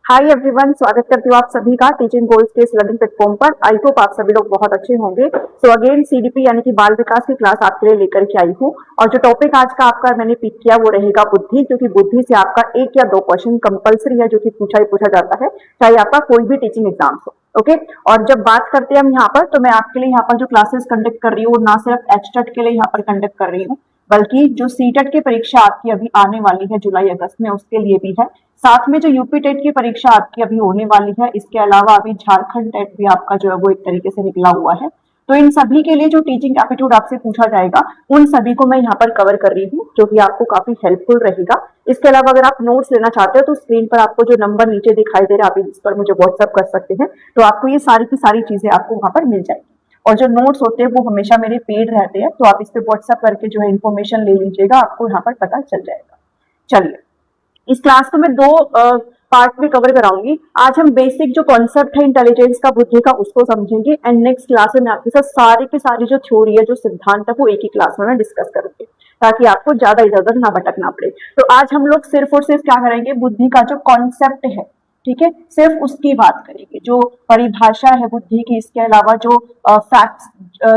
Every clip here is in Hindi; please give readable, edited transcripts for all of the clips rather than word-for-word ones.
हाय एवरीवन, स्वागत करती हूँ आप सभी का टीचिंग गोल्स के इस लर्निंग प्लेटफॉर्म पर। आई होप आप सभी लोग बहुत अच्छे होंगे। सो अगेन सीडीपी यानी कि बाल विकास की क्लास आपके लिए लेकर के आई हूँ और जो टॉपिक आज का आपका मैंने पिक किया वो रहेगा बुद्धि, क्योंकि बुद्धि से आपका एक या दो क्वेश्चन कंपलसरी है जो कि पूछा ही पूछा जाता है, चाहे आपका कोई भी टीचिंग एग्जाम हो। ओके और जब बात करते हैं हम यहाँ पर, तो मैं आपके लिए यहाँ पर जो क्लासेस कंडक्ट कर रही हूँ ना सिर्फ एचटेट के लिए यहाँ पर कंडक्ट कर रही हूँ, बल्कि जो सीटेट की परीक्षा आपकी अभी आने वाली है जुलाई अगस्त में उसके लिए भी है। साथ में जो यूपी टेट की परीक्षा आपकी अभी होने वाली है, इसके अलावा अभी झारखंड टेट भी आपका जो है वो एक तरीके से निकला हुआ है। तो इन सभी के लिए जो टीचिंग एप्टीट्यूड आपसे पूछा जाएगा उन सभी को मैं यहाँ पर कवर कर रही हूँ, जो कि आपको काफी हेल्पफुल रहेगा। इसके अलावा अगर आप नोट्स लेना चाहते हो तो स्क्रीन पर आपको जो नंबर नीचे दिखाई दे रहा है आप इस पर मुझे व्हाट्सएप कर सकते हैं, तो आपको ये सारी की सारी चीजें आपको वहां पर मिल जाएगी। और जो नोट्स होते हैं वो हमेशा मेरे पेड रहते हैं, तो आप इस पे व्हाट्सएप करके जो है इन्फॉर्मेशन ले लीजिएगा, आपको यहाँ पर पता चल जाएगा। चलिए, इस क्लास को मैं दो पार्ट में कवर कराऊंगी। आज हम बेसिक जो कॉन्सेप्ट है इंटेलिजेंस का, बुद्धि का, उसको समझेंगे एंड नेक्स्ट क्लास में मैं आपके साथ सारे के सारे जो थ्योरी है, जो सिद्धांत है, वो एक ही क्लास में मैं डिस्कस करूंगी, ताकि आपको ज्यादा इधर उधर ना भटकना पड़े। तो आज हम लोग सिर्फ और सिर्फ क्या करेंगे, बुद्धि का जो कॉन्सेप्ट है, ठीक है, सिर्फ उसकी बात करेंगे, जो परिभाषा है बुद्धि की। इसके अलावा जो फैक्ट्स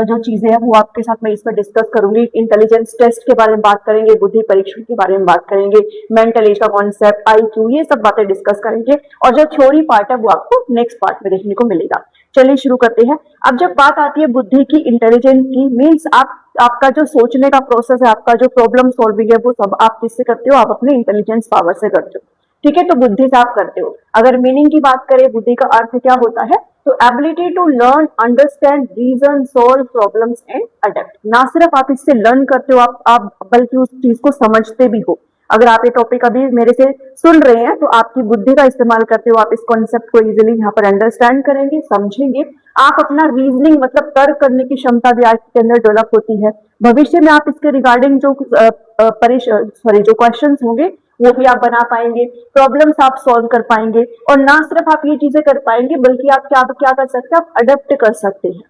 जो चीजें हैं वो आपके साथ मैं इस पर डिस्कस करूंगी। इंटेलिजेंस टेस्ट के बारे में बात करेंगे, बुद्धि परीक्षण के बारे में बात करेंगे, मेंटल एज का कॉन्सेप्ट, आईक्यू, ये सब बातें डिस्कस करेंगे। और जो थ्योरी पार्ट है वो आपको नेक्स्ट पार्ट में देखने को मिलेगा। चलिए शुरू करते हैं। अब जब बात आती है बुद्धि की, इंटेलिजेंस की, मीन्स आपका जो सोचने का प्रोसेस है, आपका जो प्रॉब्लम सॉल्विंग है, वो सब आप किससे करते हो? आप अपने इंटेलिजेंस पावर से करते हो, ठीक है। तो बुद्धि से आप करते हो। अगर मीनिंग की बात करें, बुद्धि का अर्थ क्या होता है? तो ability to learn, understand, reason, solve problems and adapt. ना सिर्फ आप इससे लर्न करते हो, आप बल्कि उस चीज को समझते भी हो। अगर आप ये टॉपिक अभी मेरे से सुन रहे हैं तो आपकी बुद्धि का इस्तेमाल करते हो, आप इस कॉन्सेप्ट को इजीली यहाँ पर अंडरस्टैंड करेंगे, समझेंगे। आप अपना रीजनिंग मतलब तर्क करने की क्षमता भी आपके अंदर डेवलप होती है। भविष्य में आप इसके रिगार्डिंग जो जो क्वेश्चन होंगे वो भी आप बना पाएंगे, प्रॉब्लम्स आप सॉल्व कर पाएंगे। और ना सिर्फ आप ये चीजें कर पाएंगे, बल्कि आप क्या कर सकते हैं, आप अडेप्ट कर सकते हैं।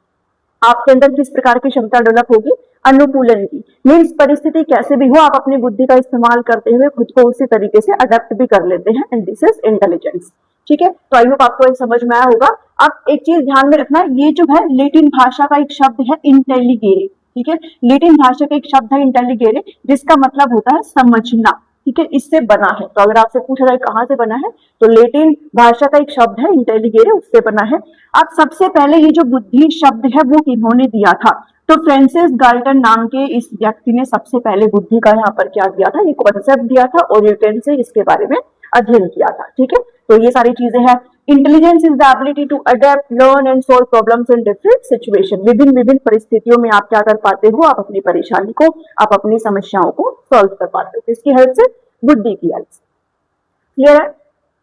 आपके अंदर किस प्रकार की क्षमता डेवलप होगी? अनुकूलन की। मीन्स परिस्थिति कैसे भी हो, आप अपनी बुद्धि का इस्तेमाल करते हुए खुद को उसी तरीके से अडेप्ट भी कर लेते हैं, एंड दिस इज इंटेलिजेंस, ठीक है। तो आई होप आपको समझ में आया होगा। अब एक चीज ध्यान में रखना, ये जो है लेटिन भाषा का एक शब्द है इंटेलिगेरे, ठीक है। लेटिन भाषा का एक शब्द है इंटेलिगेरे, जिसका मतलब होता है समझना, ठीक है। इससे बना है। तो अगर आपसे पूछा जाए कहां से बना है, तो लेटिन भाषा का एक शब्द है इंटेलिगेरे, उससे बना है। अब सबसे पहले ये जो बुद्धि शब्द है वो किन्होंने दिया था? तो फ्रांसिस गाल्टन नाम के इस व्यक्ति ने सबसे पहले बुद्धि का यहाँ पर क्या दिया था, ये कॉन्सेप्ट दिया था, और न्यूटन से इसके बारे में अध्ययन किया था, ठीक है। तो ये सारी चीजें हैं। Intelligence is the ability to adapt, learn and solve problems in different situation. विभिन्न परिस्थितियों में आप क्या कर पाते हो? आप अपनी परेशानी को, आप अपनी समस्याओं को सॉल्व कर पाते हो, किसकी हेल्प से? बुद्धि की हेल्प से। क्लियर है?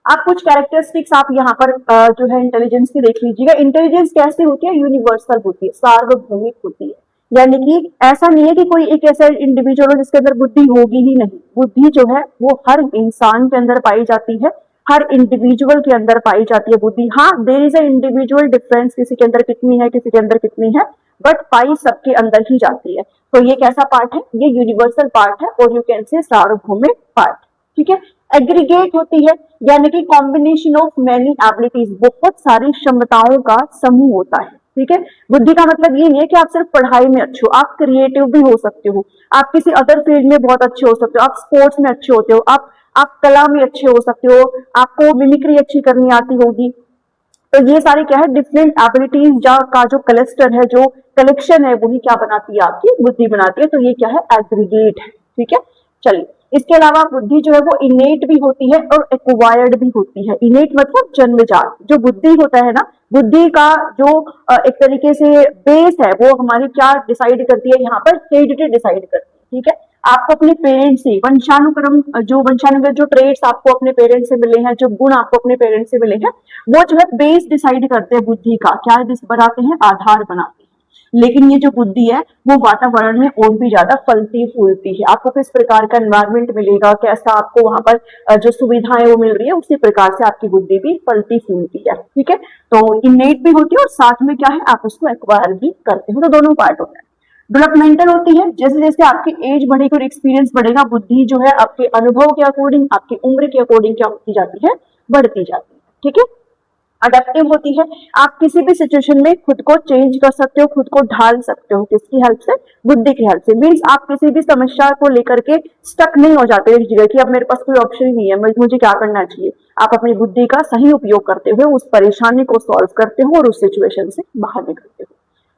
आप कुछ कैरेक्टरिस्टिक्स आप यहाँ पर जो है इंटेलिजेंस की देख लीजिएगा। इंटेलिजेंस कैसे होती है? यूनिवर्सल होती है, सार्वभौमिक होती है। यानी कि ऐसा नहीं है कि कोई एक ऐसा इंडिविजुअल हो जिसके अंदर बुद्धि होगी ही नहीं। बुद्धि जो है वो हर इंसान के अंदर पाई जाती है, हर इंडिविजुअल के अंदर पाई जाती है बुद्धि। हाँ, there is a individual difference, किसी के अंदर कितनी है, किसी के अंदर कितनी है, बट पाई सबके अंदर ही जाती है। तो ये कैसा पार्ट है? ये यूनिवर्सल पार्ट है, और यू कैन से सार्वभौमिक पार्ट, ठीक है। एग्रीगेट होती है, यानी कि कॉम्बिनेशन ऑफ मेनी एबिलिटीज, बहुत सारी क्षमताओं का समूह होता है, ठीक है। बुद्धि का मतलब ये नहीं है कि आप सिर्फ पढ़ाई में अच्छे हो, आप क्रिएटिव भी हो सकते हो, आप किसी अदर फील्ड में बहुत अच्छे हो सकते हो, आप स्पोर्ट्स में अच्छे होते हो, आप कला में अच्छे हो सकते हो, आपको मिमिक्री अच्छी करनी आती होगी। तो ये सारी क्या है? डिफरेंट एबिलिटीज का जो क्लस्टर है, जो कलेक्शन है, वही क्या बनाती है? आपकी बुद्धि बनाती है। तो ये क्या है? एग्रीगेट है, ठीक है। चलिए, इसके अलावा बुद्धि जो है वो इनेट भी होती है और एक्वायर्ड भी होती है। इनेट मतलब जन्मजात। जो बुद्धि होता है ना, बुद्धि का जो एक तरीके से बेस है, वो हमारी क्या डिसाइड करती है? यहाँ पर हेरिडिटी डिसाइड करती है, ठीक है। आपको अपने पेरेंट्स से वंशानुगत जो ट्रेड्स आपको अपने पेरेंट्स से मिले हैं, जो गुण आपको अपने पेरेंट्स से मिले हैं, वो जो है बेस डिसाइड करते हैं बुद्धि का। क्या बनाते हैं? आधार बनाते हैं। लेकिन ये जो बुद्धि है वो वातावरण में और भी ज्यादा फलती फूलती है। आपको किस प्रकार का एनवायरमेंट मिलेगा, कैसा आपको वहां पर जो सुविधाएं वो मिल रही है, उसी प्रकार से आपकी बुद्धि भी फलती फूलती है, ठीक है। तो इनेट भी होती है और साथ में क्या है, आप उसको एक्वायर भी करते हो। तो दोनों पार्ट होता है। डेवलपमेंटल होती है, जैसे जैसे आपकी एज बढ़ेगी और एक्सपीरियंस बढ़ेगा, बुद्धि जो है आपके अनुभव के अकॉर्डिंग, आपकी उम्र के अकॉर्डिंग क्या होती जाती है? बढ़ती जाती है। ठीक है। अडेप्टिव होती है, आप किसी भी सिचुएशन में खुद को चेंज कर सकते हो, खुद को ढाल सकते हो, किसकी हेल्प से, बुद्धि की हेल्प से। मीन्स आप किसी भी समस्या को लेकर के स्टक नहीं हो जाते एक जगह कि अब मेरे पास कोई ऑप्शन ही नहीं है, मुझे क्या करना चाहिए। आप अपनी बुद्धि का सही उपयोग करते हुए उस परेशानी को सॉल्व करते हो और उस सिचुएशन से बाहर निकलते हो।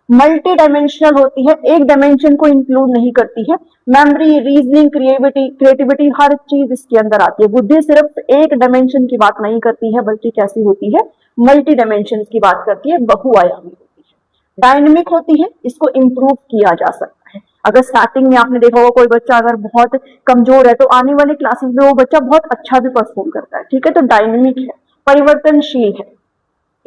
मल्टी डायमेंशनल होती है, एक डायमेंशन को इंक्लूड नहीं करती है। मेमोरी, रीजनिंग, क्रिएटिविटी हर चीज इसके अंदर आती है। बुद्धि सिर्फ एक डायमेंशन की बात नहीं करती है, बल्कि कैसी होती है, मल्टी डायमेंशन की बात करती है, बहुआयामी होती है। डायनेमिक होती है, इसको इंप्रूव किया जा सकता है। अगर स्टार्टिंग में आपने देखा होगा कोई बच्चा अगर बहुत कमजोर है तो आने वाले क्लासेस में वो बच्चा बहुत अच्छा भी परफॉर्म करता है, ठीक है। तो डायनेमिक है, परिवर्तनशील है।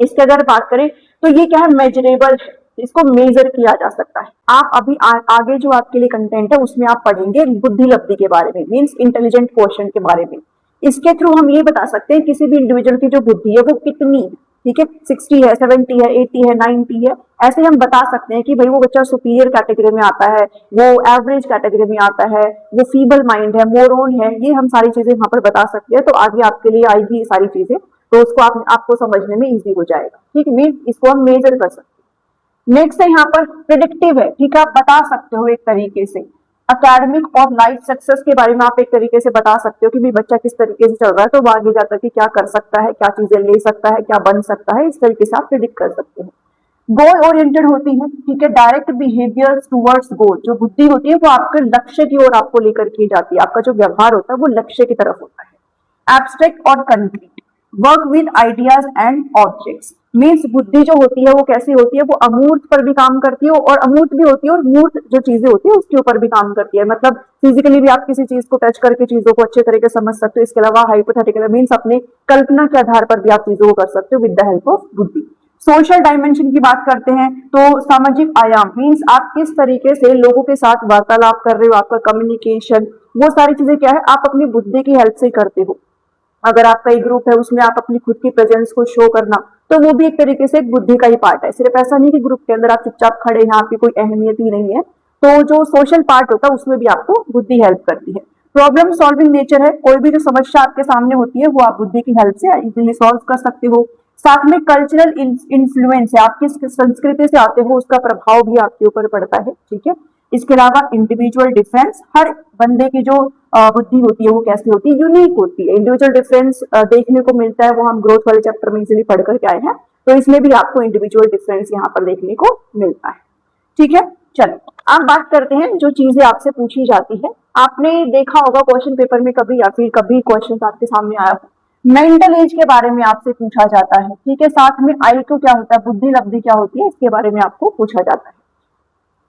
इसके अगर बात करें तो ये क्या है, मेजरेबल है, इसको मेजर किया जा सकता है। आप अभी आगे जो आपके लिए कंटेंट है उसमें आप पढ़ेंगे बुद्धि लब्धि के बारे में, मीन्स इंटेलिजेंट क्वेश्चन के बारे में। इसके थ्रू हम ये बता सकते हैं किसी भी इंडिविजुअल की जो बुद्धि है वो कितनी है, ठीक है, 60 है, 70 है, 80 है, 90 है। ऐसे हम बता सकते हैं कि भाई वो बच्चा सुपीरियर कैटेगरी में आता है, वो एवरेज कैटेगरी में आता है, वो फीबल माइंड है, मोरोन है। ये हम सारी चीजें यहाँ पर बता सकते हैं। तो आगे आपके लिए आएगी ये सारी चीजें, तो उसको आपको समझने में इजी हो जाएगा, ठीक है। इसको हम मेजर कर सकते हैं। नेक्स्ट है यहाँ पर प्रिडिक्टिव है, ठीक है, आप बता सकते हो एक तरीके से। अकेडमिक और लाइफ सक्सेस के बारे में आप एक तरीके से बता सकते हो कि भाई बच्चा किस तरीके से चल रहा है, तो वो आगे जाकर के क्या कर सकता है, क्या चीजें ले सकता है, क्या बन सकता है, इस तरीके से आप प्रिडिक्ट कर सकते हो। गोल ओरिएंटेड होती है, ठीक है, डायरेक्ट बिहेवियर टुवर्ड्स गोल। जो बुद्धि होती है वो आपके लक्ष्य की ओर आपको लेकर की जाती है, आपका जो व्यवहार होता है वो लक्ष्य की तरफ होता है। एब्स्ट्रैक्ट और concrete, work with ideas and objects. Means बुद्धि जो होती है वो कैसी होती है, वो अमूर्त पर भी काम करती है और अमूर्त भी होती है, और मूर्त जो चीजें होती है उसके ऊपर भी काम करती है। मतलब फिजिकली भी आप किसी चीज को टच करके चीजों को अच्छे तरीके से समझ सकते हो। इसके अलावा हाइपोथेटिकल मीन्स अपने कल्पना के आधार पर भी आप चीजों को कर सकते हो विद द हेल्प ऑफ बुद्धि। सोशल डायमेंशन की बात करते हैं तो सामाजिक आयाम, मीन्स आप किस तरीके से लोगों के साथ वार्तालाप कर रहे हो, आपका कम्युनिकेशन, वो सारी चीजें क्या है, आप अपनी बुद्धि की हेल्प से करते हो। अगर आपका एक ग्रुप है उसमें आप अपनी खुद की प्रेजेंस को शो करना, तो वो भी एक तरीके से एक बुद्धि का ही पार्ट है। सिर्फ ऐसा नहीं कि ग्रुप के अंदर आप चुपचाप खड़े हैं, आपकी कोई अहमियत ही नहीं है। तो जो सोशल पार्ट होता है उसमें भी आपको बुद्धि हेल्प करती है। प्रॉब्लम सॉल्विंग नेचर है, कोई भी जो समस्या आपके सामने होती है वो आप बुद्धि की हेल्प से इजीली सॉल्व कर सकते हो। साथ में कल्चरल इन्फ्लुएंस है, आप किस संस्कृति से आते हो उसका प्रभाव भी आपके ऊपर पड़ता है, ठीक है। इसके अलावा इंडिविजुअल डिफरेंस, हर बंदे की जो बुद्धि होती है वो कैसी होती है, यूनिक होती है। इंडिविजुअल डिफरेंस देखने को मिलता है, वो हम ग्रोथ वाले चैप्टर में इजीली पढ़ करके आए हैं, तो इसमें भी आपको इंडिविजुअल डिफरेंस यहाँ पर देखने को मिलता है, ठीक है। चलो अब बात करते हैं जो चीजें आपसे पूछी जाती है। आपने देखा होगा क्वेश्चन पेपर में कभी या फिर कभी क्वेश्चन आपके सामने आया हो, मेंटल एज के बारे में आपसे पूछा जाता है, ठीक है। साथ में IQ क्या होता है, बुद्धि लब्धि क्या होती है, इसके बारे में आपको पूछा जाता है।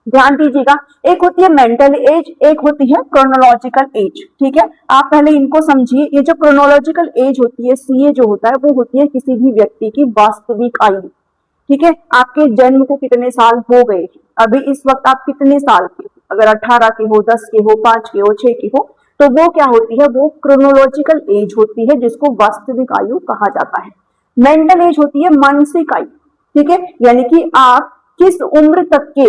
ध्यान दीजिएगा, एक होती है मेंटल एज, एक होती है क्रोनोलॉजिकल एज, ठीक है। आप पहले इनको समझिए। ये जो क्रोनोलॉजिकल एज होती है, CA जो होता है, वो होती है किसी भी व्यक्ति की वास्तविक आयु, ठीक है। आपके जन्म को कितने साल हो गए, अभी इस वक्त आप कितने साल के हो, अगर 18 के हो, 10 के हो, 5 के हो, 6 के हो, तो वो क्या होती है, वो क्रोनोलॉजिकल एज होती है, जिसको वास्तविक आयु कहा जाता है। मेंटल एज होती है मानसिक आयु, ठीक है, यानी कि आप किस उम्र तक के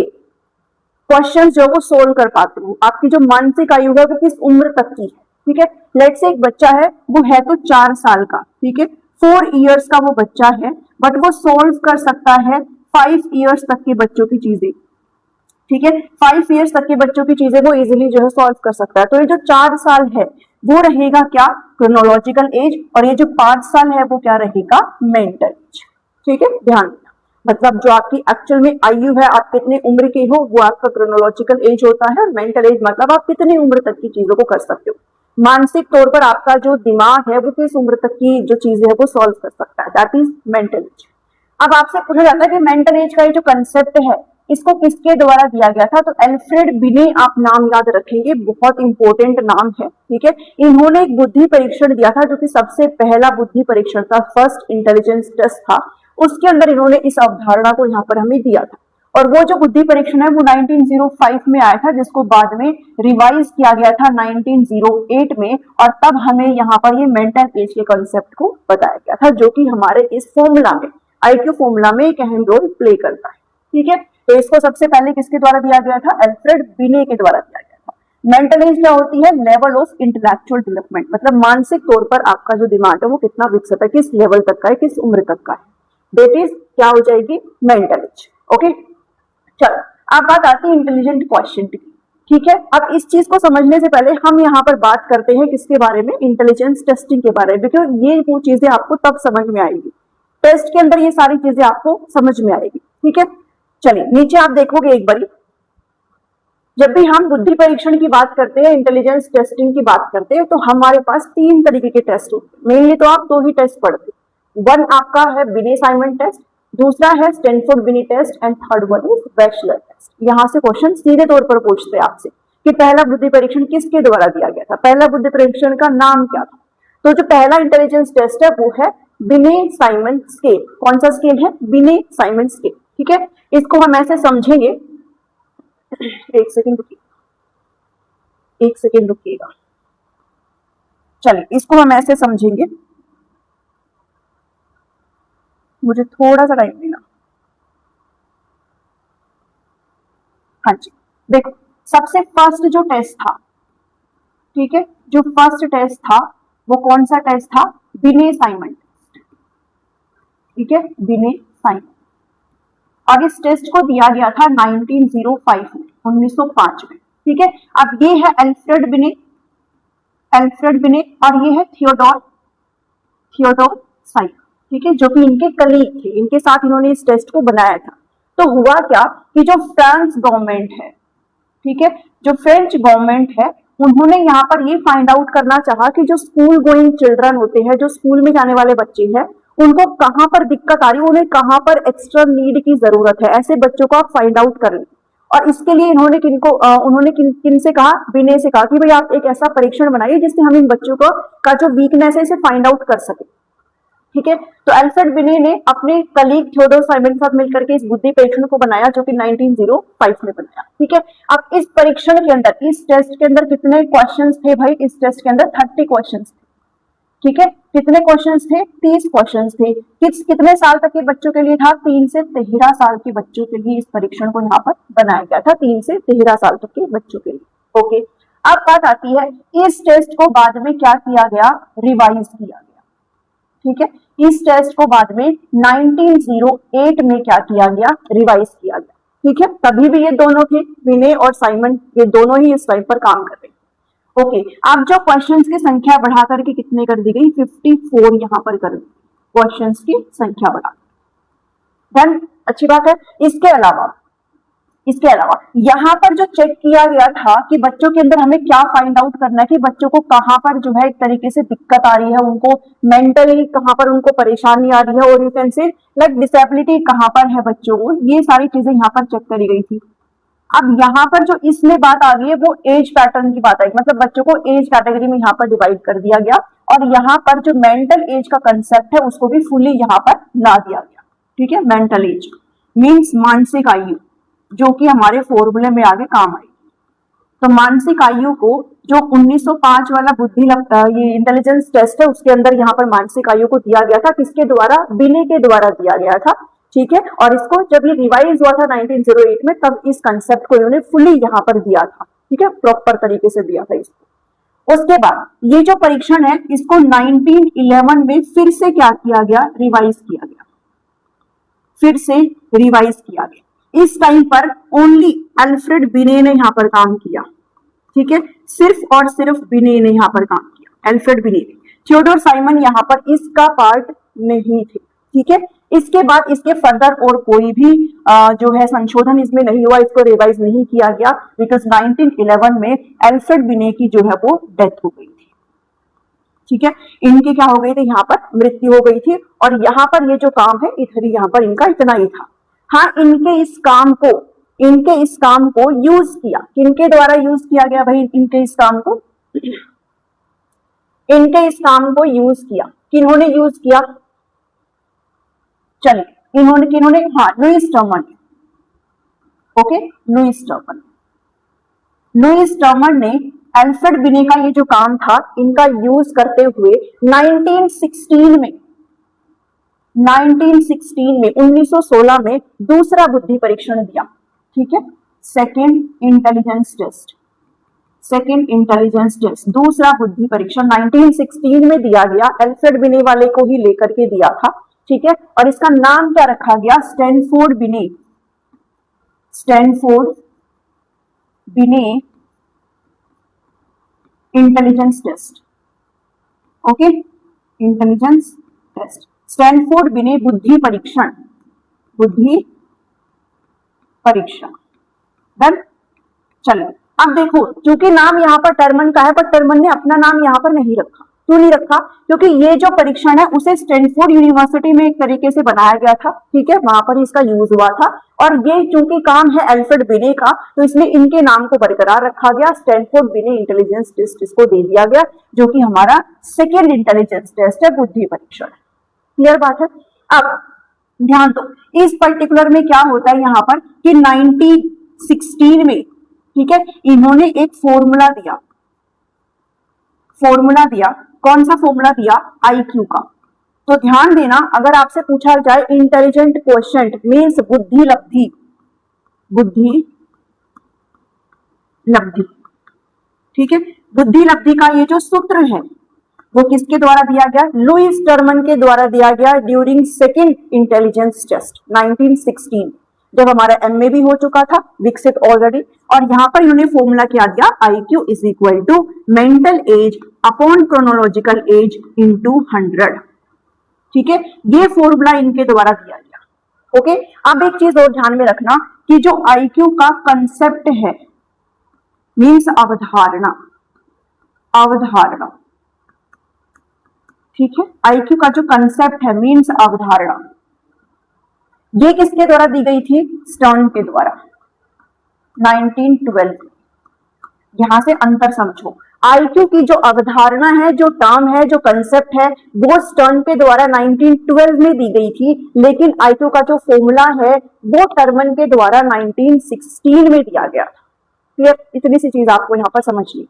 क्वेश्चन जो वो सोल्व कर पाते हो, आपकी जो मानसिक आयु है वो किस उम्र तक की है, ठीक है। लेट्स से एक बच्चा है, वो है तो 4 साल का, ठीक है, 4 इयर्स का वो बच्चा है, बट वो सोल्व कर सकता है 5 इयर्स तक के बच्चों की चीजें, ठीक है। 5 इयर्स तक के बच्चों की चीजें वो इजिली जो है सॉल्व कर सकता है। तो ये जो 4 साल है वो रहेगा क्या, क्रोनोलॉजिकल एज, और ये जो 5 साल है वो क्या रहेगा, मेंटल एज, ठीक है। ध्यान, मतलब जो आपकी एक्चुअल में आयु है, आप कितने उम्र के हो, वो आपका क्रोनोलॉजिकल एज होता है। मेंटल एज मतलब आप कितनी उम्र तक की चीजों को कर सकते हो, मानसिक तौर पर आपका जो दिमाग है वो किस उम्र तक की जो चीजें है वो सॉल्व कर सकता है, दैट इज मेंटल एज। अब आपसे पूछा जाता है कि मेंटल एज का ये जो कंसेप्ट है इसको किसके द्वारा दिया गया था, तो एल्फ्रेड बिने आप नाम याद रखेंगे, बहुत इंपॉर्टेंट नाम है, ठीक है। इन्होंने एक बुद्धि परीक्षण दिया था जो कि सबसे पहला बुद्धि परीक्षण था, फर्स्ट इंटेलिजेंस टेस्ट था। उसके अंदर इन्होंने इस अवधारणा को यहाँ पर हमें दिया था, और वो जो बुद्धि परीक्षण है वो 1905 में आया था, जिसको बाद में रिवाइज किया गया था 1908 में, और तब हमें यहाँ पर ये मेंटल एज के कॉन्सेप्ट को बताया गया था, जो कि हमारे इस फॉर्मूला में, IQ फॉर्मूला में एक अहम रोल प्ले करता है, ठीक है। तो इसको सबसे पहले किसके द्वारा दिया गया था, एल्फ्रेड बिने के द्वारा दिया गया था। मेंटल एज क्या होती है? लेवल ऑफ इंटेलेक्चुअल डेवलपमेंट, मतलब मानसिक तौर पर आपका जो दिमाग है वो कितना विकसित है, किस लेवल तक का है, किस उम्र तक का है, दैट इज क्या हो जाएगी? Mental as. ओके, चलो अब बात आती है इंटेलिजेंट क्वेश्चन की। ठीक है, अब इस चीज को समझने से पहले हम यहाँ पर बात करते हैं किसके बारे में? इंटेलिजेंस टेस्टिंग के बारे में, बिकॉज ये वो चीजें आपको तब समझ में आएगी, टेस्ट के अंदर ये सारी चीजें आपको समझ में आएगी। ठीक है, चलिए नीचे आप देखोगे एक बारी, जब भी हम बुद्धि परीक्षण की बात करते हैं, इंटेलिजेंस टेस्टिंग की बात करते हैं, तो हमारे पास 3 तरीके के टेस्ट होते हैं। मेनली तो आप 2 ही टेस्ट पढ़ते हैं, वन आपका है बिने साइमन टेस्ट, दूसरा है Stanford Binet test and third one is bachelor test. यहाँ से क्वेश्चन सीधे तौर पर पूछते हैं आपसे कि पहला बुद्धि परीक्षण किसके द्वारा दिया गया था, पहला बुद्धि परीक्षण का नाम क्या था? तो जो पहला इंटेलिजेंस टेस्ट है वो है बिने साइमन स्केल। कौन सा स्केल है? बिने साइमन स्केल। ठीक है, इसको हम ऐसे समझेंगे, एक सेकेंड रुकिएगा। चलिए इसको हम ऐसे समझेंगे, मुझे थोड़ा सा टाइम देना। हाँ जी, देखो सबसे फर्स्ट जो टेस्ट था, ठीक है, जो फर्स्ट टेस्ट था वो कौन सा टेस्ट था? बिने साइमन टेस्ट। ठीक है, बिने साइमन। और इस टेस्ट को दिया गया था 1905 में, 1905 में। ठीक है, अब ये है अल्फ्रेड बिने और ये है थियोडोर साइमन। ठीक है, जो कि इनके कलीग थे, इनके साथ इन्होंने इस टेस्ट को बनाया था। तो हुआ क्या कि जो फ्रांस गवर्नमेंट है, ठीक है, जो फ्रेंच गवर्नमेंट है, उन्होंने यहाँ पर ये फाइंड आउट करना चाहा कि जो स्कूल गोइंग चिल्ड्रन होते हैं, जो स्कूल में जाने वाले बच्चे हैं, उनको कहाँ पर दिक्कत आ रही है, उन्हें कहाँ पर एक्स्ट्रा नीड की जरूरत है, ऐसे बच्चों को आप फाइंड आउट कर लें। और इसके लिए इन्होंने किन से कहा? बिने से कहा कि भाई आप एक ऐसा परीक्षण बनाइए जिससे हम इन बच्चों को का जो वीकनेस है इसे फाइंड आउट कर सके। ठीक है, तो अल्फ्रेड बिने ने अपने कलीग थियोडोर साइमन के साथ मिलकर के इस बुद्धि परीक्षण को बनाया, जो कि 1905 में बनाया। ठीक है, अब इस परीक्षण के अंदर, इस टेस्ट के अंदर कितने क्वेश्चंस थे भाई? इस टेस्ट के अंदर 30 क्वेश्चंस थे। ठीक है, कितने क्वेश्चंस थे? 30 क्वेश्चंस थे। कितने साल तक के बच्चों के लिए था? 3 से 13 साल के बच्चों के लिए इस परीक्षण को यहाँ पर बनाया गया था, 3 से 13 साल तक के बच्चों के लिए। ओके, अब बात आती है इस टेस्ट को बाद में क्या किया गया? रिवाइज किया गया। ठीक है, इस टेस्ट को बाद में 1908 में क्या किया गया? रिवाइज किया गया। ठीक है, तभी भी ये दोनों थे, बिने और साइमन, ये दोनों ही इस टाइम पर काम कर रहे हैं। ओके, अब जो क्वेश्चंस की संख्या बढ़ा करके कितने कर दी गई? 54 यहाँ पर कर दी क्वेश्चंस की संख्या बढ़ा। देन अच्छी बात है। इसके अलावा यहाँ पर जो चेक किया गया था कि बच्चों के अंदर हमें क्या फाइंड आउट करना है, कि बच्चों को कहाँ पर जो है एक तरीके से दिक्कत आ रही है, उनको मेंटली कहाँ पर उनको परेशानी आ रही है, और you can say like disability कहाँ पर है बच्चों को, ये सारी चीजें यहाँ पर चेक करी गई थी। अब यहाँ पर जो इसमें बात आ गई है वो एज पैटर्न की बात आई, मतलब बच्चों को एज कैटेगरी में यहाँ पर डिवाइड कर दिया गया, और यहाँ पर जो मेंटल एज का कंसेप्ट है उसको भी फुली यहाँ पर ला दिया गया। ठीक है, मेंटल एज मीन्स मानसिक आयु, जो कि हमारे फॉर्मूले में आगे काम आई। तो मानसिक आयु को जो 1905 वाला बुद्धि लगता है, ये इंटेलिजेंस टेस्ट है, उसके अंदर यहाँ पर मानसिक आयु को दिया गया था, किसके द्वारा? बिने के द्वारा दिया गया था। ठीक है, और इसको जब ये रिवाइज हुआ था 1908 में, तब इस कंसेप्ट को इन्होंने फुली यहाँ पर दिया था। ठीक है, प्रॉपर तरीके से दिया था इसको। उसके बाद ये जो परीक्षण है इसको 1911 में फिर से क्या किया गया? रिवाइज किया गया, फिर से रिवाइज किया गया। इस टाइम पर ओनली अल्फ्रेड बिने ने यहाँ पर काम किया। ठीक है, सिर्फ और सिर्फ बिने ने यहाँ पर काम किया, अल्फ्रेड बिने ने। थियोडोर साइमन यहाँ पर इसका पार्ट नहीं थे। ठीक है, इसके बाद इसके फर्दर और कोई भी जो है संशोधन इसमें नहीं हुआ, इसको रिवाइज नहीं किया गया, बिकॉज 1911 में अल्फ्रेड बिने की जो है वो डेथ हो गई थी। ठीक है, इनकी क्या हो गई थी? यहाँ पर मृत्यु हो गई थी, और यहाँ पर ये जो काम है इधर ही यहाँ पर इनका इतना ही था। हाँ, इनके इस काम को यूज किया, किनके द्वारा यूज किया गया भाई? इनके इस काम को यूज किया, किन्होंने यूज किया? चलिए किन्होंने हाँ, Lewis Terman. Okay, Lewis Terman ने अल्फ्रेड बिने का ये जो काम था इनका यूज करते हुए 1916 में दूसरा बुद्धि परीक्षण दिया। ठीक है, second intelligence test, second intelligence test, दूसरा बुद्धि परीक्षण 1916 में दिया गया, अल्फ्रेड बिने वाले को ही लेकर के दिया था, ठीक है। और इसका नाम क्या रखा गया, Stanford Binet, Stanford Binet intelligence test, okay, intelligence test, Stanford Binet बुद्धि परीक्षण, बुद्धि परीक्षण, डन। चलो अब देखो, क्योंकि नाम यहाँ पर टर्मन का है, पर टर्मन ने अपना नाम यहाँ पर नहीं रखा, क्यों नहीं रखा, क्योंकि ये जो परीक्षण है उसे स्टैनफोर्ड यूनिवर्सिटी में एक तरीके से बनाया गया था, ठीक है, वहां पर इसका यूज हुआ था, और ये चूंकि काम है अल्फ्रेड बिने का, तो इसलिए इनके नाम को बरकरार रखा गया, स्टैनफोर्ड बिने इंटेलिजेंस टेस्ट इसको दे दिया गया, जो कि हमारा सेकेंड इंटेलिजेंस टेस्ट है, बुद्धि परीक्षण। क्लियर बात है। अब ध्यान दो, इस पर्टिकुलर में क्या होता है यहाँ पर कि 1916 में, ठीक है, इन्होंने एक फॉर्मूला दिया, फॉर्मूला दिया, कौन सा फॉर्मूला दिया, आईक्यू का। तो ध्यान देना, अगर आपसे पूछा जाए इंटेलिजेंट क्वोशिएंट मींस बुद्धि लब्धि, बुद्धि लब्धि, ठीक है, बुद्धि लब्धि का ये जो सूत्र है वो किसके द्वारा दिया गया, लुईस टर्मन के द्वारा दिया गया ड्यूरिंग सेकेंड इंटेलिजेंस टेस्ट 1916, जब हमारा एमए भी हो चुका था विकसित ऑलरेडी। और यहाँ पर इन्होंने फॉर्मूला क्या दिया, IQ is equal to mental age upon chronological age into 100, ठीक है, ये फॉर्मूला इनके द्वारा दिया गया। ओके, अब एक चीज और ध्यान में रखना कि जो IQ का कंसेप्ट है मींस अवधारणा, अवधारणा, ठीक है, IQ का जो कंसेप्ट है मींस अवधारणा, ये किसके द्वारा दी गई थी, स्टर्न के द्वारा 1912। यहां से अंतर समझो, IQ की जो अवधारणा है, जो टर्म है, जो कंसेप्ट है, वो स्टर्न के द्वारा 1912 में दी गई थी, लेकिन IQ का जो फॉर्मूला है वो टर्मन के द्वारा 1916 में दिया गया था। क्लियर, इतनी सी चीज आपको यहाँ पर समझनी है,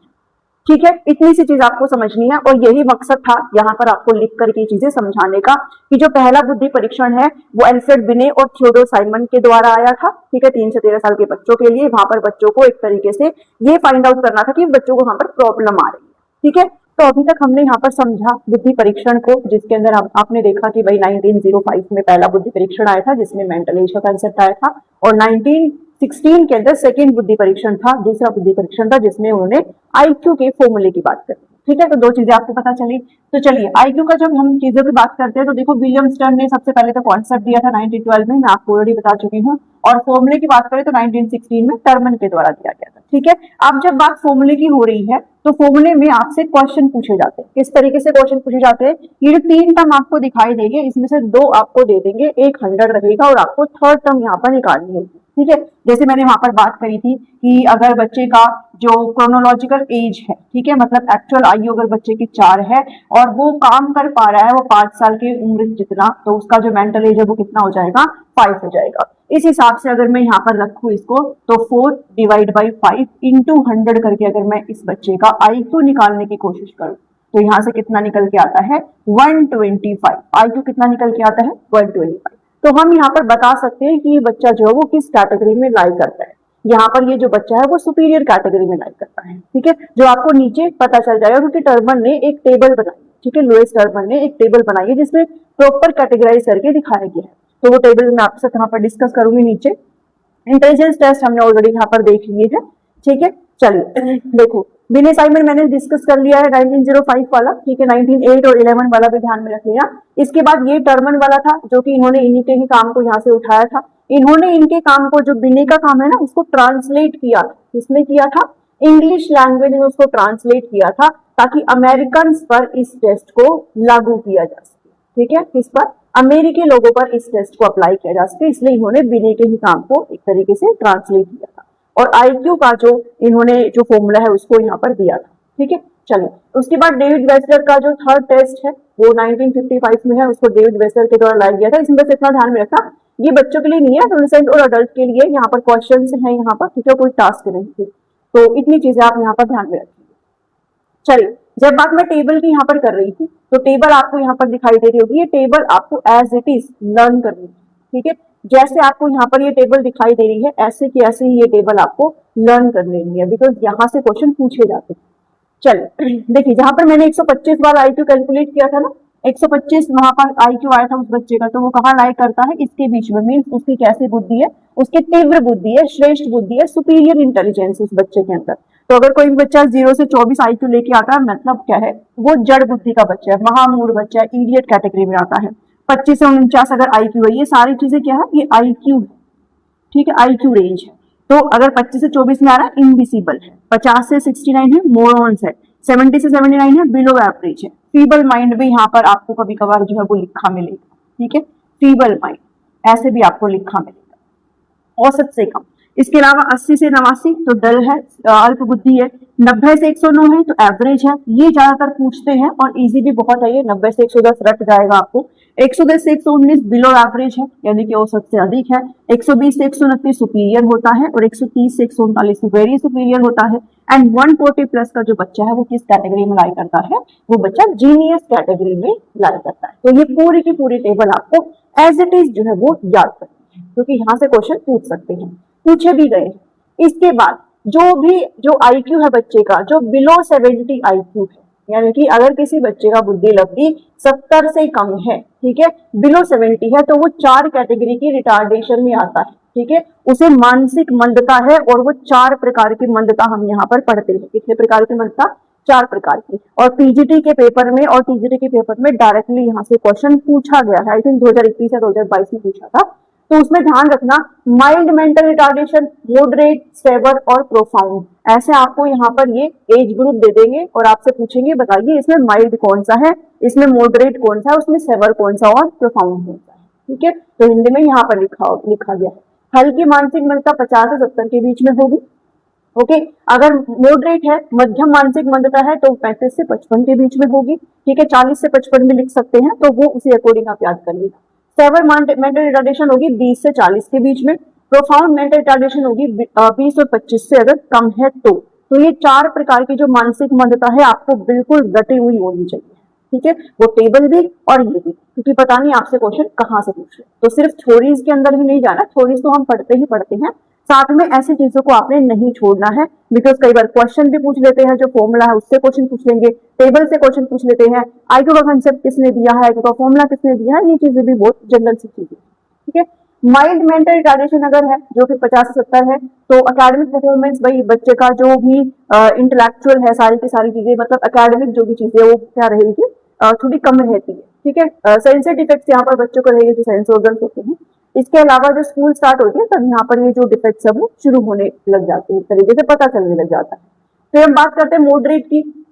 ठीक है, इतनी सी चीज आपको समझनी है, और यही मकसद था यहाँ पर आपको लिख करके चीजें समझाने का कि जो पहला बुद्धि परीक्षण है वो अल्फ्रेड बिने और थियोडोर साइमन के द्वारा आया था, ठीक है, 3 से 13 साल के बच्चों के लिए। वहां पर बच्चों को एक तरीके से ये फाइंड आउट करना था कि बच्चों को वहां पर प्रॉब्लम आ रही है, ठीक है। तो अभी तक हमने यहाँ पर समझा बुद्धि परीक्षण को, जिसके अंदर आपने देखा कि भाई 1905 में पहला बुद्धि परीक्षण आया था जिसमें मेंटल एज का कंसेप्ट आया था, और 1916 के अंदर सेकेंड बुद्धि परीक्षण था, दूसरा बुद्धि परीक्षण था जिसमें उन्होंने IQ के फॉर्मूले की बात करी, ठीक है। तो दो चीजें आपको पता चली। तो चलिए IQ का जब हम चीजों की बात करते हैं तो देखो, विलियम स्टर्न ने सबसे पहले तो कॉन्सेप्ट दिया था 1912 में, मैं आपको ऑलरेडी बता चुकी हूँ, और फॉर्मूले की बात करें तो 1916 में टर्मन के द्वारा दिया गया था, ठीक है। अब जब बात फॉर्मूले की हो रही है तो फॉर्मूले में आपसे क्वेश्चन पूछे जाते हैं। किस तरीके से क्वेश्चन पूछे जाते हैं, ये जो 3 टर्म आपको दिखाई देंगे इसमें से 2 आपको दे देंगे, एक 100 रहेगा, और आपको थर्ड टर्म यहाँ पर निकालनी होगी, ठीक है। जैसे मैंने वहां पर बात करी थी कि अगर बच्चे का जो क्रोनोलॉजिकल एज है, ठीक है, मतलब एक्चुअल आयु अगर बच्चे की 4 है और वो काम कर पा रहा है वो 5 साल की उम्र जितना, तो उसका जो मेंटल एज है वो कितना हो जाएगा, 5 हो जाएगा। इस हिसाब से अगर मैं यहाँ पर रखूं इसको, तो 4 डिवाइड बाई 5 इंटू 100 करके अगर मैं इस बच्चे का IQ निकालने की कोशिश करूं तो यहाँ से कितना निकल के आता है, 125। IQ कितना निकल के आता है, 125। तो हम यहाँ पर बता सकते हैं कि ये बच्चा जो है वो किस कैटेगरी में लाई करता है। यहाँ पर ये जो बच्चा है वो सुपीरियर कैटेगरी में लाई करता है, ठीक है, जो आपको नीचे पता चल जाएगा, क्योंकि टर्मन ने एक टेबल बनाई, ठीक है, लुईस टर्मन ने एक टेबल बनाई है जिसमें प्रॉपर कैटेगराइज करके दिखाया गया है। तो वो टेबल मैं आपके साथ यहाँ पर डिस्कस करूंगी नीचे। इंटेलिजेंस टेस्ट हमने ऑलरेडी यहाँ पर देख लिए है, ठीक है। चलिए देखो, बिने साइमन मैंने डिस्कस कर लिया है 1905 वाला, ठीक है, 1908 और 11 वाला भी ध्यान में रख लिया। इसके बाद ये टर्मन वाला था जो कि इन्होंने इन्हीं के ही काम को यहाँ से उठाया था। इन्होंने इनके काम को, जो बिने का काम है ना, उसको ट्रांसलेट किया। किसने किया था, इंग्लिश लैंग्वेज में उसको ट्रांसलेट किया था, ताकि अमेरिकन पर इस टेस्ट को लागू किया जा सके, ठीक है, किस पर, अमेरिकी लोगों पर इस टेस्ट को अप्लाई किया जा सके, इसलिए इन्होंने बिने के ही काम को एक तरीके से ट्रांसलेट किया था। और IQ का जो इन्होंने जो फॉर्मूला है उसको यहाँ पर दिया था, ठीक है। चलिए, उसके बाद डेविड वेसलर का जो थर्ड टेस्ट है वो 1955 में है, उसको डेविड वेसलर के द्वारा लाया गया था। इसमें बस इतना ध्यान में रखना, ये बच्चों के लिए नहीं है, एडोलेसेंट और अडल्ट के लिए यहाँ पर क्वेश्चंस हैं यहाँ पर, ठीक है, कोई टास्क नहीं है। तो इतनी चीजें आप यहाँ पर ध्यान में रखिए। चलिए, जब बात मैं टेबल की यहाँ पर कर रही थी तो टेबल आपको यहाँ पर दिखाई दे रही होगी, ये टेबल आपको एज इट इज लर्न करनी है, ठीक है। जैसे आपको यहाँ पर ये टेबल दिखाई दे रही है, ऐसे की ऐसे ही ये टेबल आपको लर्न कर लेनी है, बिकॉज यहाँ से क्वेश्चन पूछे जाते हैं। चलिए देखिए, जहां पर मैंने 125 बार आईक्यू कैलकुलेट किया था ना, 125 वहां पर आईक्यू आया था उस बच्चे का, तो वो कहाँ लाइक करता है, इसके बीच में। मीन्स उसकी कैसी बुद्धि है, उसकी तीव्र बुद्धि है, श्रेष्ठ बुद्धि है, सुपीरियर इंटेलिजेंस उस बच्चे के अंदर। तो अगर कोई बच्चा 0 से 24 आईक्यू लेके आता है, मतलब क्या है, वो जड़ बुद्धि का बच्चा है, महामूढ़ बच्चा है, इडियट कैटेगरी में आता है। 25 से 49 अगर आईक्यू है, ये सारी चीजें क्या है, ये आईक्यू है, ठीक है, आईक्यू रेंज है। तो अगर 25 से 24 में आ रहा है, इनविजिबल है। 50 से 69 है, मोरॉन्स है। 70 से 79 है, बिलो एवरेज है। फीबल माइंड भी यहाँ पर आपको कभी कभार जो है वो लिखा मिलेगा, ठीक है, फीबल माइंड ऐसे भी आपको लिखा मिलेगा, औसत से कम। इसके अलावा 80 से 89 तो डल है, अल्प बुद्धि है। 90 से 109 है तो एवरेज है। ये ज्यादातर पूछते हैं और इजी भी बहुत है ये। 90 से 110 रट जाएगा आपको। 110 से 119 बिलो एवरेज है, यानी कि औसत से अधिक है। 120 से 129 सुपीरियर होता है और 130 से 139 वेरी सुपीरियर होता है। एंड 140 प्लस का जो बच्चा है वो किस कैटेगरी में लाई करता है, वो बच्चा जीनियस कैटेगरी में लाई करता है। तो ये पूरी की पूरी टेबल आपको एज इट इज जो है वो याद करनी है, क्योंकि यहाँ से क्वेश्चन पूछ सकते हैं, पूछे भी गए। इसके बाद जो आईक्यू है बच्चे का, जो बिलो 70 आईक्यू है, यानी कि अगर किसी बच्चे का बुद्धि लब्धि 70 से कम है, ठीक है, बिलो 70 है, तो वो 4 कैटेगरी की रिटार्डेशन में आता है, ठीक है, उसे मानसिक मंदता है। और वो 4 प्रकार की मंदता हम यहाँ पर पढ़ते हैं। कितने प्रकार की मंदता, 4 प्रकार की। और पीजीटी के पेपर में और टीजीटी के पेपर में डायरेक्टली यहाँ से क्वेश्चन पूछा गया है। आई थिंक 2021 या 2022 में पूछा था। तो उसमें ध्यान रखना, mild mental retardation, moderate, severe और प्रोफाउंड, ऐसे आपको यहाँ पर ये एज ग्रुप दे देंगे और आपसे पूछेंगे बताइए इसमें माइल्ड कौन सा है, इसमें मॉडरेट कौन सा है, उसमें सेवर कौन सा और प्रोफाउंड कौन सा है, ठीक है। तो हिंदी में यहाँ पर लिखा गया है। हल्की मानसिक मंदता 50 से 70 के बीच में होगी, ओके। अगर मॉडरेट है, मध्यम मानसिक मंदता है, तो 35 से 55 के बीच में होगी, ठीक है। 40 से 55 में लिख सकते हैं, तो वो उसी अकॉर्डिंग आप याद करिएगा। सेवर मेंटल रिटार्डेशन होगी 20 से 40 के बीच में। प्रोफाउंड मेंटल रिटार्डेशन होगी 20 और 25 से अगर कम है तो ये 4 प्रकार की जो मानसिक मंदता है आपको बिल्कुल रटी हुई होनी चाहिए, ठीक है। वो टेबल भी और ये भी, क्योंकि पता नहीं आपसे क्वेश्चन कहाँ से पूछ रहे। तो सिर्फ थ्योरीज के अंदर ही नहीं जाना, थ्योरीज तो हम पढ़ते ही पढ़ते हैं, साथ में ऐसी चीजों को आपने नहीं छोड़ना है। बिकॉज कई बार क्वेश्चन भी पूछ लेते हैं, जो फॉर्मूला है उससे क्वेश्चन पूछ लेंगे, टेबल से क्वेश्चन पूछ लेते हैं, आईक्यू का कंसेप्ट किसने दिया है, आईक्यू का फॉर्मूला किसने दिया है, ये चीजें भी बहुत जनरल सी चीजें, ठीक है। माइल्ड मेंटल रिटार्डेशन अगर है, जो कि 50 से 70 है, तो अकेडमिक परफॉर्मेंस, भाई बच्चे का जो भी इंटेलेक्चुअल है, सारी की सारी चीजें, मतलब अकेडमिक जो भी चीजें वो क्या रहेगी, थोड़ी कम रहती है, ठीक है। सेंसर डिफेक्ट्स यहाँ पर बच्चों को रहेंगे, जो सेंस ऑर्गन्स होते हैं। इसके अलावा जो स्कूल स्टार्ट होती है तब यहाँ पर ये जो डिफेक्ट्स है वो शुरू होने लग जाते हैं, एक तरीके से पता चलने लग जाता है। फिर हम बात करते हैं मॉडरेट की।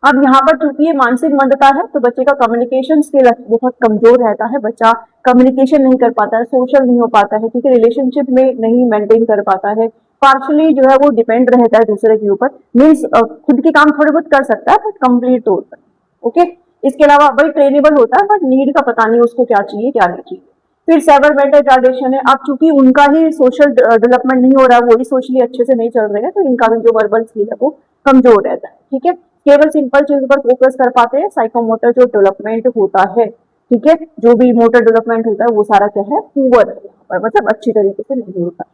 अब यहाँ पर चूंकि ये मानसिक मंदता है, तो बच्चे का कम्युनिकेशन स्किल बहुत कमजोर रहता है, बच्चा कम्युनिकेशन नहीं कर पाता है, सोशल नहीं हो पाता है, ठीक है, रिलेशनशिप में नहीं मेंटेन कर पाता है, पार्शली जो है वो डिपेंड रहता है दूसरे के ऊपर। मीन्स खुद के काम थोड़े बहुत कर सकता है बट कंप्लीट तौर पर, ओके। इसके अलावा वही ट्रेनेबल होता है, बट नीड का पता नहीं उसको क्या चाहिए क्या नहीं चाहिए। फिर सेवर मेंटल रिटार्डेशन है। अब चूंकि उनका ही सोशल डेवलपमेंट नहीं हो रहा है, वो ही सोशली अच्छे से नहीं चल रहे हैं, तो इनका भी जो वर्बल स्किल है वो कमजोर रहता है, ठीक है। केवल सिंपल चीजों पर फोकस कर पाते हैं। साइकोमोटर जो डेवलपमेंट होता है, ठीक है, जो भी मोटर डेवलपमेंट होता है वो सारा क्या है, पुअर है, मतलब अच्छी तरीके से नहीं होता है।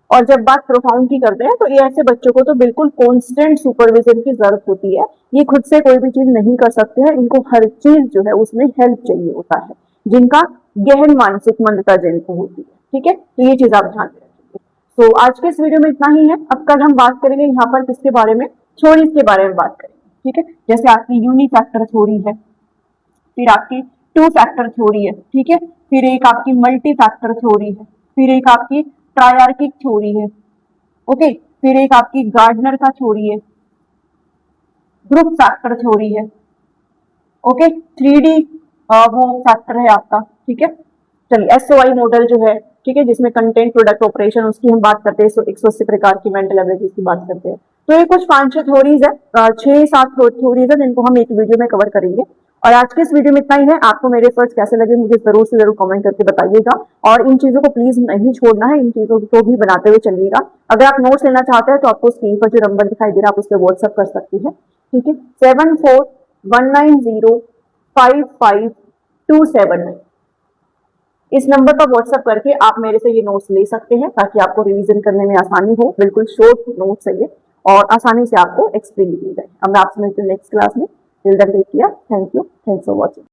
और जब बात प्रोफाउंड की करते हैं, तो ये ऐसे बच्चों को तो बिल्कुल कांस्टेंट सुपरविजन की जरूरत होती है। ये खुद से कोई भी चीज नहीं कर सकते हैं, इनको हर चीज जो है उसमें हेल्प चाहिए होता है, जिनका गहन मानसिक मंदता जिनको होती है, ठीक है। तो ये चीज आप ध्यान रखिए। तो आज के इस वीडियो में इतना ही है। अब कल हम बात करेंगे यहाँ पर किसके बारे में, थ्योरीज के बारे में बात करेंगे, ठीक है। जैसे आपकी यूनिफैक्टर थ्योरी है, फिर आपकी 2 फैक्टर थ्योरी है, ठीक है, फिर एक आपकी मल्टी फैक्टर थ्योरी है, फिर एक आपकी ट्रायर्किक थ्योरी है, ओके, फिर एक आपकी गार्डनर का थ्योरी है, ग्रुप फैक्टर थ्योरी है, ओके, 3D वो फैक्टर है आपका, ठीक है। चलिए SOI मॉडल जो है, ठीक है, जिसमें कंटेंट प्रोडक्ट ऑपरेशन, उसकी हम बात करते हैं। 180 प्रकार की मेंटल एबिलिटीज की बात करते हैं। तो ये कुछ 5-6 थ्योरीज है, 6-7 थ्योरीज है, जिनको हम एक वीडियो में कवर करेंगे। और आज के इस वीडियो में इतना ही है। आपको मेरे एफर्ट्स कैसे लगे मुझे जरूर से जरूर कमेंट करके बताइएगा, और इन चीजों को प्लीज नहीं छोड़ना है, इन चीजों को भी बनाते हुए चलिएगा। अगर आप नोट्स लेना चाहते हैं तो आपको स्क्रीन पर जो नंबर दिखाई दे रहा है आप उस पर व्हाट्सअप कर सकती है, ठीक है, 7419055279। इस नंबर पर व्हाट्सएप करके आप मेरे से ये नोट्स ले सकते हैं ताकि आपको रिवीजन करने में आसानी हो। बिल्कुल शॉर्ट नोट्स है ये और आसानी से आपको एक्सप्लेन किया जाए। अब मैं आपसे मिलती हूँ नेक्स्ट क्लास में। Till then take care. Thank you. Thanks for watching.